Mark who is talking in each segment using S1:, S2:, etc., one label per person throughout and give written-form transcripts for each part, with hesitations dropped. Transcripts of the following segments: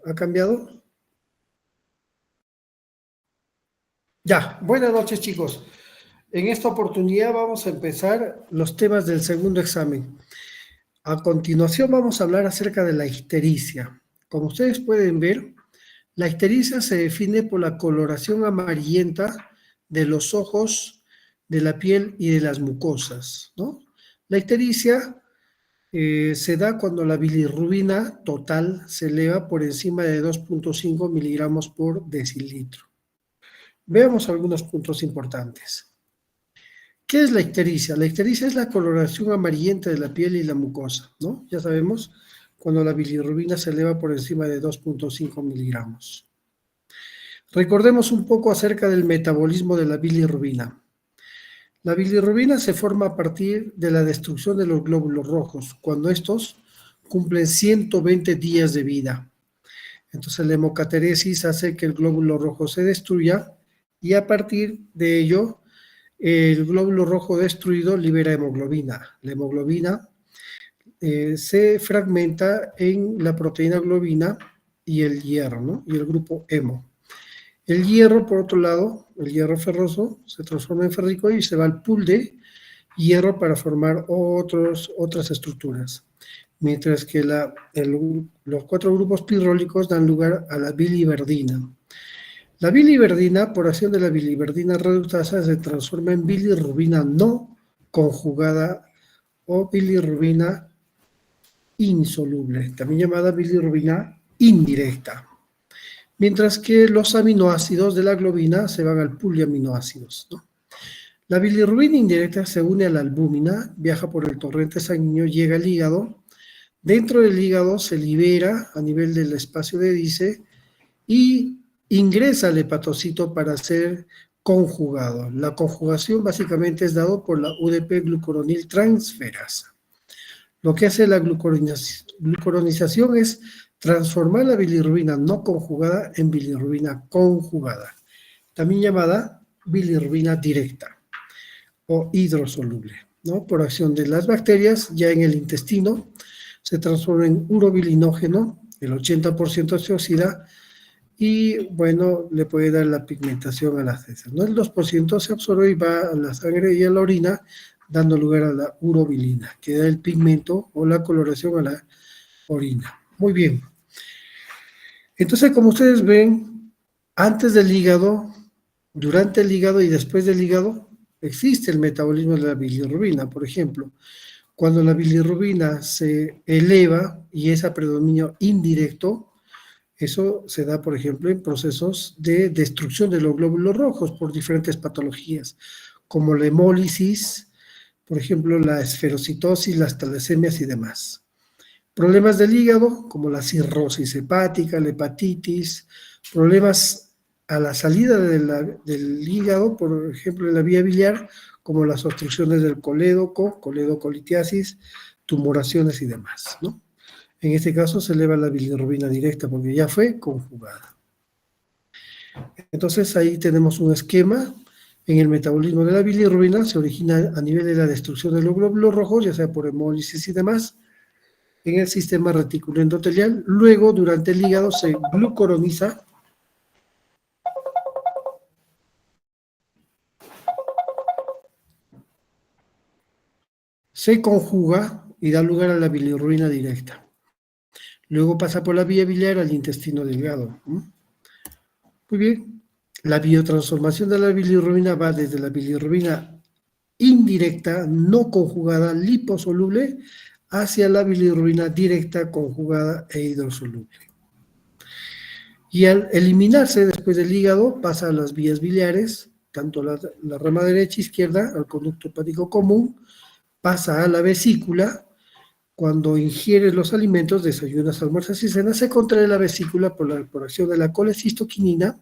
S1: ¿Ha cambiado? Ya, buenas noches chicos. En esta oportunidad vamos a empezar los temas del segundo examen. A continuación vamos a hablar acerca de la ictericia. Como ustedes pueden ver, la ictericia se define por la coloración amarillenta de los ojos, de la piel y de las mucosas, ¿no? La ictericia se da cuando la bilirrubina total se eleva por encima de 2,5 miligramos por decilitro. Veamos algunos puntos importantes. ¿Qué es la ictericia? La ictericia es la coloración amarillenta de la piel y la mucosa, ¿no? Ya sabemos, cuando la bilirrubina se eleva por encima de 2,5 miligramos. Recordemos un poco acerca del metabolismo de la bilirrubina. La bilirrubina se forma a partir de la destrucción de los glóbulos rojos, cuando estos cumplen 120 días de vida. Entonces la hemocateresis hace que el glóbulo rojo se destruya y a partir de ello el glóbulo rojo destruido libera hemoglobina. La hemoglobina se fragmenta en la proteína globina y el hierro, ¿no? Y el grupo hemo. El hierro, por otro lado, el hierro ferroso, se transforma en ferrico y se va al pool de hierro para formar otras estructuras. Mientras que los 4 grupos pirrólicos dan lugar a la biliverdina. La biliverdina, por acción de la biliverdina reductasa, se transforma en bilirrubina no conjugada o bilirrubina insoluble, también llamada bilirrubina indirecta. Mientras que los aminoácidos de la globina se van al pool de aminoácidos, ¿no? La bilirrubina indirecta se une a la albúmina, viaja por el torrente sanguíneo, llega al hígado. Dentro del hígado se libera a nivel del espacio de Dice y ingresa al hepatocito para ser conjugado. La conjugación básicamente es dado por la UDP glucuronil transferasa. Lo que hace la glucuronización es transformar la bilirrubina no conjugada en bilirrubina conjugada, también llamada bilirrubina directa o hidrosoluble, ¿no? Por acción de las bacterias, ya en el intestino, se transforma en urobilinógeno, el 80% se oxida y, bueno, le puede dar la pigmentación a las heces, ¿no? El 2% se absorbe y va a la sangre y a la orina, dando lugar a la urobilina, que da el pigmento o la coloración a la orina. Muy bien. Entonces, como ustedes ven, antes del hígado, durante el hígado y después del hígado, existe el metabolismo de la bilirrubina. Por ejemplo, cuando la bilirrubina se eleva y es a predominio indirecto, eso se da, por ejemplo, en procesos de destrucción de los glóbulos rojos por diferentes patologías, como la hemólisis, por ejemplo, la esferocitosis, las talasemias y demás. Problemas del hígado, como la cirrosis hepática, la hepatitis, problemas a la salida del hígado, por ejemplo, en la vía biliar, como las obstrucciones del colédoco, coledocolitiasis, tumoraciones y demás, ¿no? En este caso se eleva la bilirrubina directa porque ya fue conjugada. Entonces ahí tenemos un esquema. En el metabolismo de la bilirrubina se origina a nivel de la destrucción de los glóbulos rojos, ya sea por hemólisis y demás, en el sistema reticulo endotelial. Luego, durante el hígado, se glucoroniza se conjuga y da lugar a la bilirrubina directa. Luego pasa por la vía biliar al intestino delgado. Muy bien. La biotransformación de la bilirrubina va desde la bilirrubina indirecta, no conjugada, liposoluble, hacia la bilirrubina directa, conjugada e hidrosoluble. Y al eliminarse después del hígado, pasa a las vías biliares, tanto la rama derecha e izquierda, al conducto hepático común, pasa a la vesícula. Cuando ingieres los alimentos, desayunas, almuerzas y cenas, se contrae la vesícula por acción de la colecistoquinina,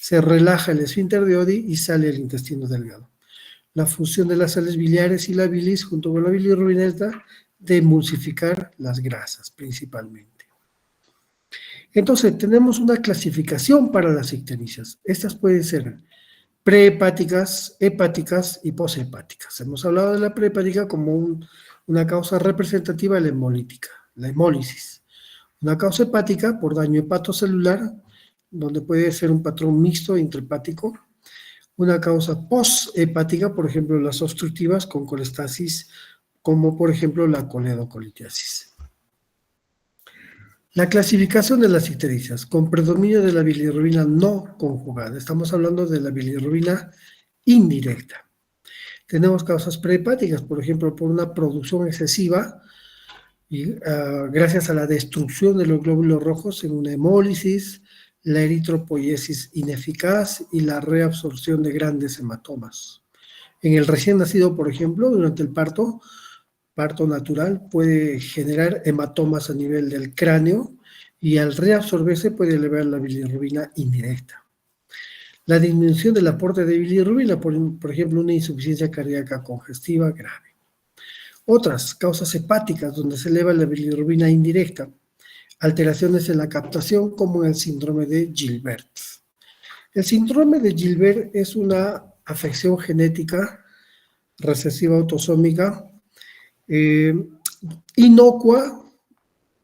S1: se relaja el esfínter de Oddi y sale el intestino delgado. La función de las sales biliares y la bilis, junto con la bilirrubina, es de emulsificar las grasas, principalmente. Entonces, tenemos una clasificación para las ictericias. Estas pueden ser prehepáticas, hepáticas y poshepáticas. Hemos hablado de la prehepática como una causa representativa de la hemolítica, la hemólisis. Una causa hepática por daño hepatocelular, donde puede ser un patrón mixto intrahepático. Una causa posthepática, por ejemplo, las obstructivas con colestasis, como por ejemplo la coledocolitiasis. La clasificación de las ictericias, con predominio de la bilirrubina no conjugada. Estamos hablando de la bilirrubina indirecta. Tenemos causas prehepáticas, por ejemplo, por una producción excesiva y gracias a la destrucción de los glóbulos rojos en una hemólisis, la eritropoiesis ineficaz y la reabsorción de grandes hematomas. En el recién nacido, por ejemplo, durante el parto natural, puede generar hematomas a nivel del cráneo y al reabsorberse puede elevar la bilirrubina indirecta. La disminución del aporte de bilirrubina, por ejemplo, una insuficiencia cardíaca congestiva grave. Otras causas hepáticas donde se eleva la bilirrubina indirecta, alteraciones en la captación como en el síndrome de Gilbert. El síndrome de Gilbert es una afección genética recesiva autosómica inocua,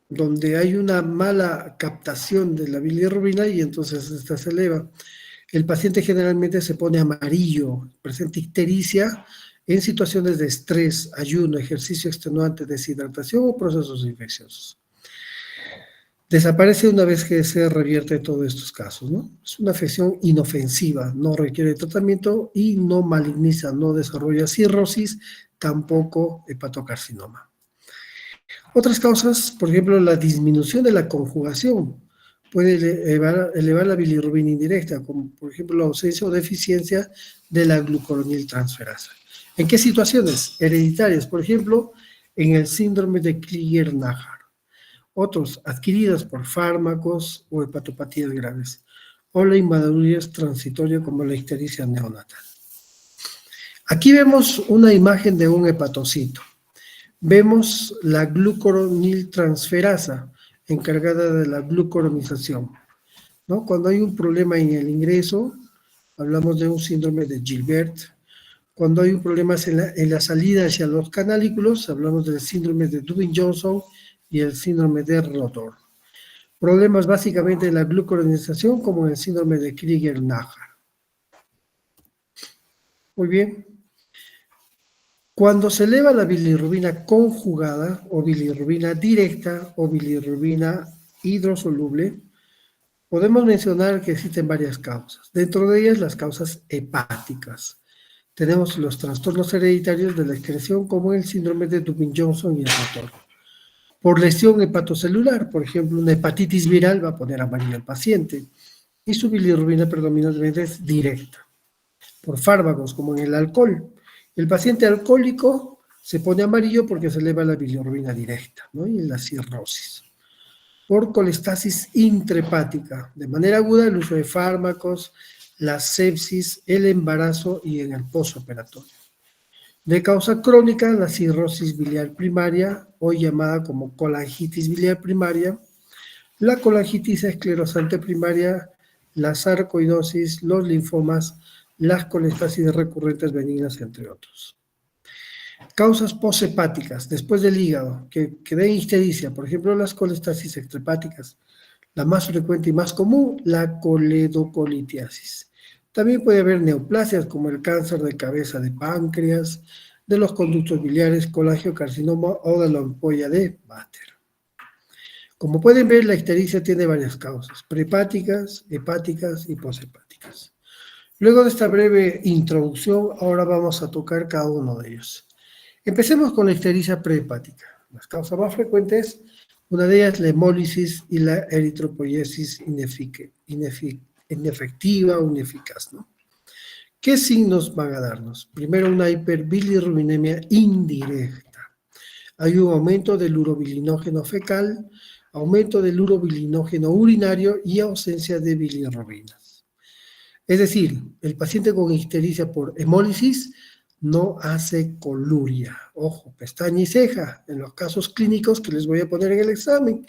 S1: donde hay una mala captación de la bilirrubina y entonces esta se eleva. El paciente generalmente se pone amarillo, presenta ictericia en situaciones de estrés, ayuno, ejercicio extenuante, deshidratación o procesos infecciosos. Desaparece una vez que se revierte todos estos casos, ¿no? Es una afección inofensiva, no requiere tratamiento y no maligniza, no desarrolla cirrosis, tampoco hepatocarcinoma. Otras causas, por ejemplo, la disminución de la conjugación puede elevar la bilirrubina indirecta, como por ejemplo la ausencia o deficiencia de la glucoroniltransferasa. ¿En qué situaciones? Hereditarias, por ejemplo, en el síndrome de Krieger-Najjar. Otros, adquiridas por fármacos o hepatopatías graves, o la inmadurez transitoria como la ictericia neonatal. Aquí vemos una imagen de un hepatocito. Vemos la glucoroniltransferasa, encargada de la glucoronización, ¿no? Cuando hay un problema en el ingreso, hablamos de un síndrome de Gilbert. Cuando hay un problema en la salida hacia los canalículos, hablamos del síndrome de Dubin-Johnson y el síndrome de Rotor. Problemas básicamente en la glucoronización, como en el síndrome de Krieger-Najjar. Muy bien. Cuando se eleva la bilirrubina conjugada, o bilirrubina directa, o bilirrubina hidrosoluble, podemos mencionar que existen varias causas. Dentro de ellas, las causas hepáticas. Tenemos los trastornos hereditarios de la excreción, como el síndrome de Dubin-Johnson y el Rotor. Por lesión hepatocelular, por ejemplo, una hepatitis viral va a poner amarillo al paciente y su bilirrubina predominantemente es directa. Por fármacos, como en el alcohol. El paciente alcohólico se pone amarillo porque se eleva la bilirrubina directa, ¿no? Y la cirrosis. Por colestasis intrahepática, de manera aguda el uso de fármacos, la sepsis, el embarazo y en el posoperatorio. De causa crónica, la cirrosis biliar primaria, hoy llamada como colangitis biliar primaria, la colangitis esclerosante primaria, la sarcoidosis, los linfomas, las colestasis recurrentes benignas, entre otros. Causas poshepáticas, después del hígado, que den ictericia, por ejemplo, las colestasis extrahepáticas. La más frecuente y más común, la coledocolitiasis. También puede haber neoplasias como el cáncer de cabeza de páncreas, de los conductos biliares, colangiocarcinoma o de la ampolla de Vater. Como pueden ver, la ictericia tiene varias causas, prehepáticas, hepáticas y poshepáticas. Luego de esta breve introducción, ahora vamos a tocar cada uno de ellos. Empecemos con la ictericia prehepática. Las causas más frecuentes, una de ellas la hemólisis y la eritropoiesis inefectiva o ineficaz, ¿no? ¿Qué signos van a darnos? Primero, una hiperbilirrubinemia indirecta. Hay un aumento del urobilinógeno fecal, aumento del urobilinógeno urinario y ausencia de bilirrubinas. Es decir, el paciente con ictericia por hemólisis no hace coluria. Ojo, pestaña y ceja, en los casos clínicos que les voy a poner en el examen,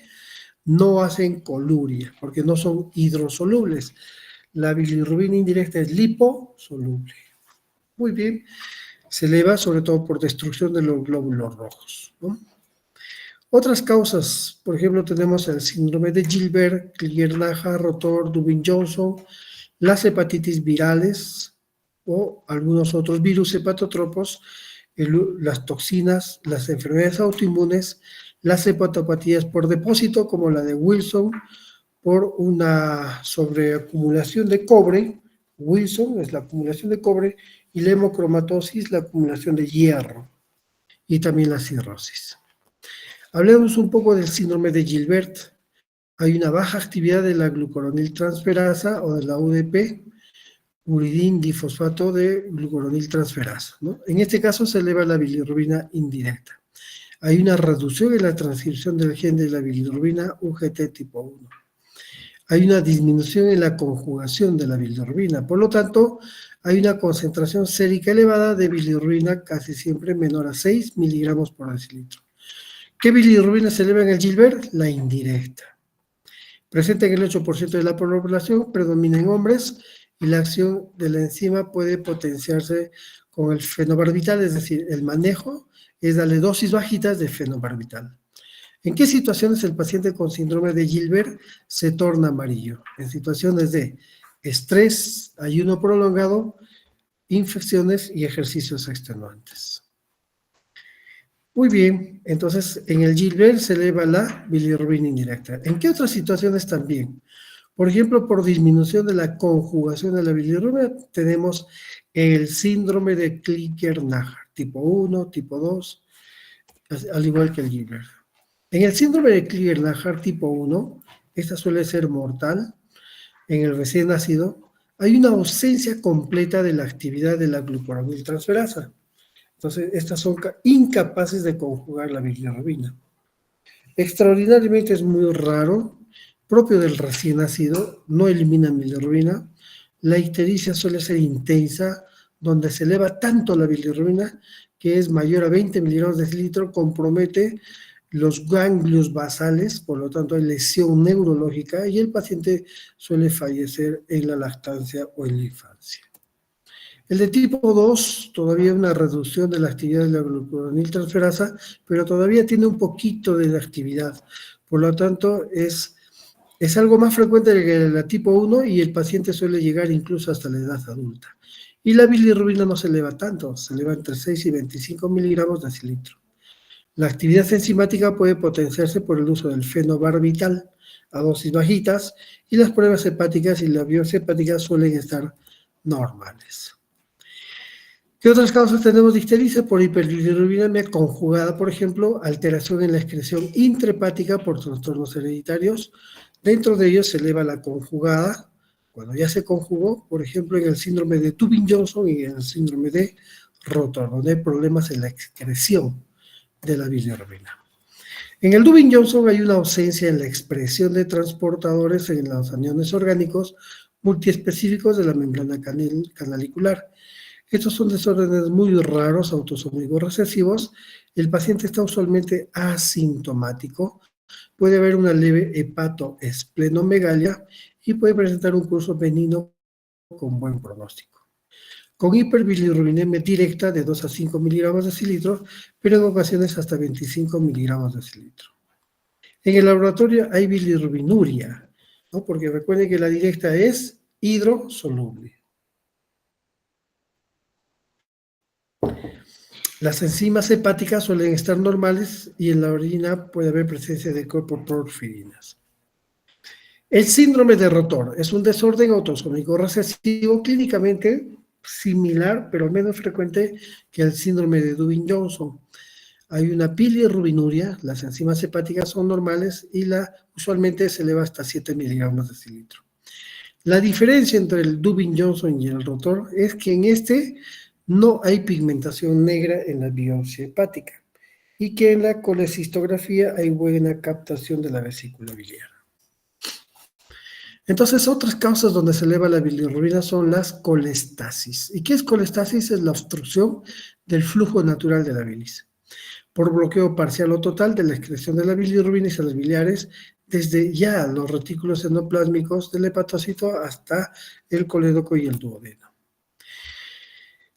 S1: no hacen coluria, porque no son hidrosolubles. La bilirrubina indirecta es liposoluble. Muy bien, se eleva sobre todo por destrucción de los glóbulos rojos, ¿no? Otras causas, por ejemplo, tenemos el síndrome de Gilbert, Krieger-Najjar, Rotor, Dubin-Johnson, las hepatitis virales o algunos otros virus hepatotropos, las toxinas, las enfermedades autoinmunes, las hepatopatías por depósito, como la de Wilson, por una sobreacumulación de cobre. Wilson es la acumulación de cobre y la hemocromatosis, la acumulación de hierro, y también la cirrosis. Hablemos un poco del síndrome de Gilbert. Hay una baja actividad de la glucuroniltransferasa o de la UDP, uridín difosfato de glucuroniltransferasa, ¿no? En este caso se eleva la bilirrubina indirecta. Hay una reducción en la transcripción del gen de la bilirrubina UGT tipo 1. Hay una disminución en la conjugación de la bilirrubina. Por lo tanto, hay una concentración sérica elevada de bilirrubina casi siempre menor a 6 miligramos por decilitro. ¿Qué bilirrubina se eleva en el Gilbert? La indirecta. Presente en el 8% de la población, predomina en hombres y la acción de la enzima puede potenciarse con el fenobarbital, es decir, el manejo es darle dosis bajitas de fenobarbital. ¿En qué situaciones el paciente con síndrome de Gilbert se torna amarillo? En situaciones de estrés, ayuno prolongado, infecciones y ejercicios extenuantes. Muy bien, entonces en el Gilbert se eleva la bilirrubina indirecta. ¿En qué otras situaciones también? Por ejemplo, por disminución de la conjugación de la bilirrubina, tenemos el síndrome de Krieger-Najjar, tipo 1, tipo 2, al igual que el Gilbert. En el síndrome de Krieger-Najjar tipo 1, esta suele ser mortal en el recién nacido, hay una ausencia completa de la actividad de la glucuroniltransferasa. Entonces, estas son incapaces de conjugar la bilirrubina. Extraordinariamente es muy raro, propio del recién nacido, no elimina bilirrubina. La ictericia suele ser intensa, donde se eleva tanto la bilirrubina que es mayor a 20 miligramos de decilitro, compromete los ganglios basales, por lo tanto hay lesión neurológica y el paciente suele fallecer en la lactancia o en la infancia. El de tipo 2, todavía una reducción de la actividad de la glucuroniltransferasa, pero todavía tiene un poquito de la actividad. Por lo tanto, es algo más frecuente que la tipo 1 y el paciente suele llegar incluso hasta la edad adulta. Y la bilirrubina no se eleva tanto, se eleva entre 6 y 25 miligramos de decilitro. La actividad enzimática puede potenciarse por el uso del fenobarbital a dosis bajitas y las pruebas hepáticas y la biopsia hepática suelen estar normales. ¿Qué otras causas tenemos de ictericia? Por hiperbilirubinemia conjugada, por ejemplo, alteración en la excreción intrahepática por trastornos hereditarios. Dentro de ellos se eleva la conjugada, cuando ya se conjugó, por ejemplo, en el síndrome de Dubin-Johnson y en el síndrome de Rotor, donde hay problemas en la excreción de la bilirrubina. En el Dubin-Johnson hay una ausencia en la expresión de transportadores en los aniones orgánicos multiespecíficos de la membrana canalicular. Estos son desórdenes muy raros, autosómicos recesivos. El paciente está usualmente asintomático. Puede haber una leve hepatoesplenomegalia y puede presentar un curso benigno con buen pronóstico. Con hiperbilirrubinemia directa de 2 a 5 miligramos de decilitro, pero en ocasiones hasta 25 miligramos de decilitro. En el laboratorio hay bilirrubinuria, ¿no? Porque recuerden que la directa es hidrosoluble. Las enzimas hepáticas suelen estar normales y en la orina puede haber presencia de corpoporfirinas. El síndrome de Rotor es un desorden autosómico recesivo clínicamente similar, pero menos frecuente que el síndrome de Dubin-Johnson. Hay una bilirrubinuria, las enzimas hepáticas son normales y usualmente se eleva hasta 7 miligramos de decilitro. La diferencia entre el Dubin-Johnson y el Rotor es que en este no hay pigmentación negra en la biopsia hepática y que en la colecistografía hay buena captación de la vesícula biliar. Entonces, otras causas donde se eleva la bilirrubina son las colestasis. ¿Y qué es colestasis? Es la obstrucción del flujo natural de la bilis, por bloqueo parcial o total de la excreción de la bilirrubina y las biliares desde ya los retículos endoplásmicos del hepatocito hasta el colédoco y el duodeno.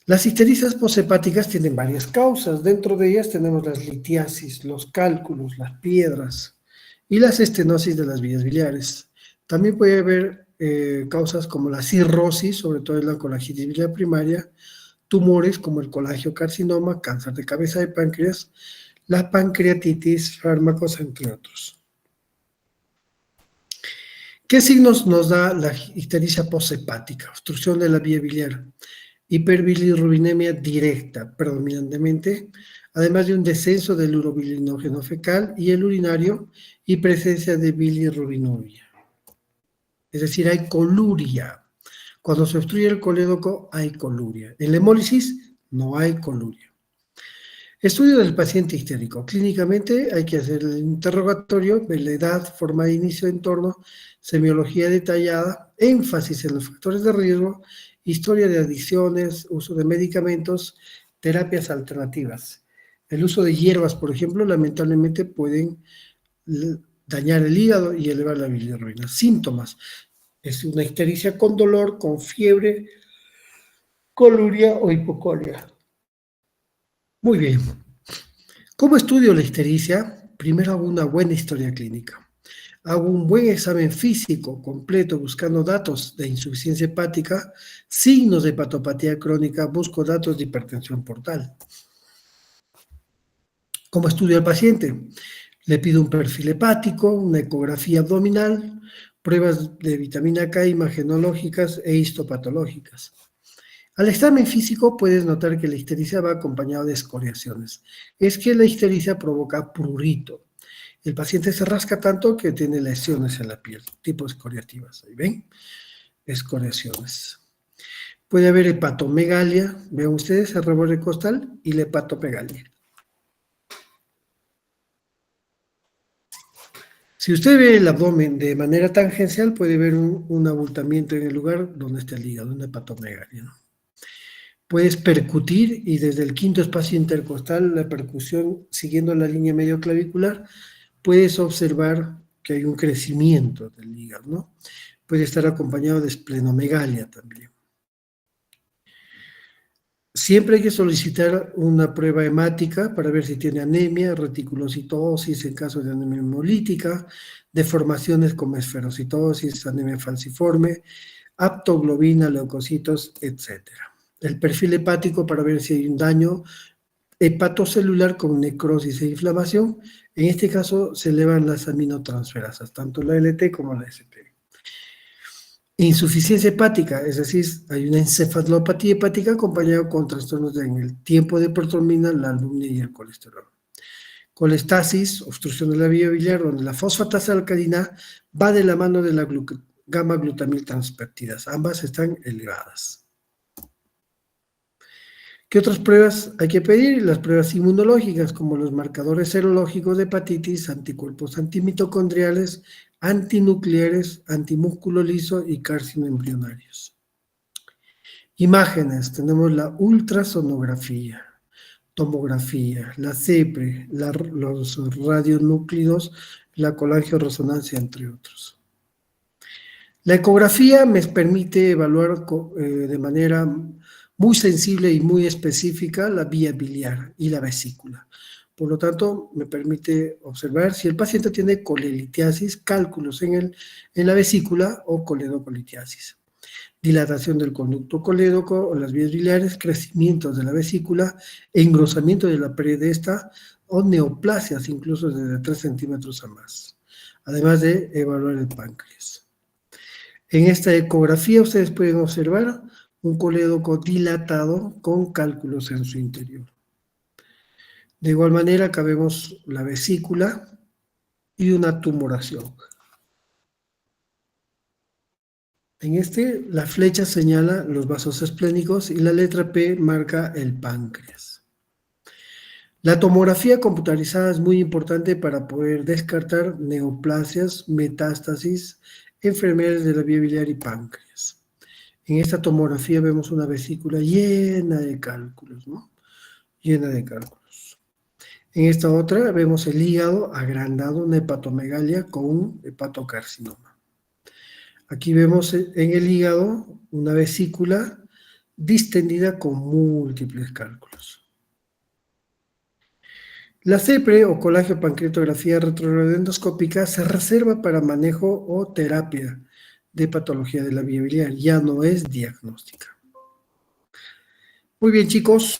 S1: Las ictericias posthepáticas tienen varias causas. Dentro de ellas tenemos las litiasis, los cálculos, las piedras y las estenosis de las vías biliares. También puede haber causas como la cirrosis, sobre todo en la colangitis biliar primaria, tumores como el colangiocarcinoma, cáncer de cabeza de páncreas, la pancreatitis, fármacos, entre otros. ¿Qué signos nos da la ictericia posthepática? Obstrucción de la vía biliar, hiperbilirrubinemia directa predominantemente, además de un descenso del urobilinógeno fecal y el urinario y presencia de bilirrubinuria. Es decir, hay coluria. Cuando se obstruye el colédoco hay coluria. En la hemólisis no hay coluria. Estudio del paciente histérico. Clínicamente hay que hacer el interrogatorio, ver la edad, forma de inicio de entorno, semiología detallada, énfasis en los factores de riesgo, historia de adicciones, uso de medicamentos, terapias alternativas. El uso de hierbas, por ejemplo, lamentablemente pueden dañar el hígado y elevar la bilirrubina. Síntomas. Es una ictericia con dolor, con fiebre, coluria o hipocolia. Muy bien. ¿Cómo estudio la ictericia? Primero hago una buena historia clínica. Hago un buen examen físico completo buscando datos de insuficiencia hepática, signos de hepatopatía crónica, busco datos de hipertensión portal. ¿Cómo estudio al paciente? Le pido un perfil hepático, una ecografía abdominal, pruebas de vitamina K imagenológicas e histopatológicas. Al examen físico puedes notar que la ictericia va acompañada de escoriaciones. Es que la ictericia provoca prurito. El paciente se rasca tanto que tiene lesiones en la piel, tipo escoriativas. ¿Ahí ven? Escoriaciones. Puede haber hepatomegalia. Vean ustedes el reborde costal y la hepatomegalia. Si usted ve el abdomen de manera tangencial, puede ver un abultamiento en el lugar donde está el hígado, una hepatomegalia, ¿no? Puedes percutir y desde el quinto espacio intercostal, la percusión siguiendo la línea medio clavicular, puedes observar que hay un crecimiento del hígado, ¿no? Puede estar acompañado de esplenomegalia también. Siempre hay que solicitar una prueba hemática para ver si tiene anemia, reticulocitosis en caso de anemia hemolítica, deformaciones como esferocitosis, anemia falciforme, aptoglobina, leucocitos, etc. El perfil hepático para ver si hay un daño hepatocelular con necrosis e inflamación. En este caso se elevan las aminotransferasas, tanto la LT como la SP. Insuficiencia hepática, es decir, hay una encefalopatía hepática acompañada con trastornos en el tiempo de protrombina, la albúmina y el colesterol. Colestasis, obstrucción de la vía biliar, donde la fosfatasa alcalina va de la mano de la gamma-glutamil transpeptidas. Ambas están elevadas. ¿Qué otras pruebas hay que pedir? Las pruebas inmunológicas, como los marcadores serológicos de hepatitis, anticuerpos antimitocondriales, antinucleares, antimúsculo liso y carcinoembrionarios. Imágenes, tenemos la ultrasonografía, tomografía, la CEPRE, los radionúclidos, la colangioresonancia, entre otros. La ecografía me permite evaluar de manera muy sensible y muy específica la vía biliar y la vesícula. Por lo tanto, me permite observar si el paciente tiene colelitiasis, cálculos en la vesícula o coledocolitiasis. Dilatación del conducto colédoco o las vías biliares, crecimiento de la vesícula, engrosamiento de la pared de esta o neoplasias incluso de 3 centímetros a más. Además de evaluar el páncreas. En esta ecografía ustedes pueden observar un colédoco dilatado con cálculos en su interior. De igual manera, acá vemos la vesícula y una tumoración. En la flecha señala los vasos esplénicos y la letra P marca el páncreas. La tomografía computarizada es muy importante para poder descartar neoplasias, metástasis, enfermedades de la vía biliar y páncreas. En esta tomografía vemos una vesícula llena de cálculos, ¿no? Llena de cálculos. En esta otra vemos el hígado agrandado, una hepatomegalia con un hepatocarcinoma. Aquí vemos en el hígado una vesícula distendida con múltiples cálculos. La CEPRE o colagiopancreatografía retroradioendoscópica se reserva para manejo o terapia de patología de la vía biliar, ya no es diagnóstica. Muy bien, chicos.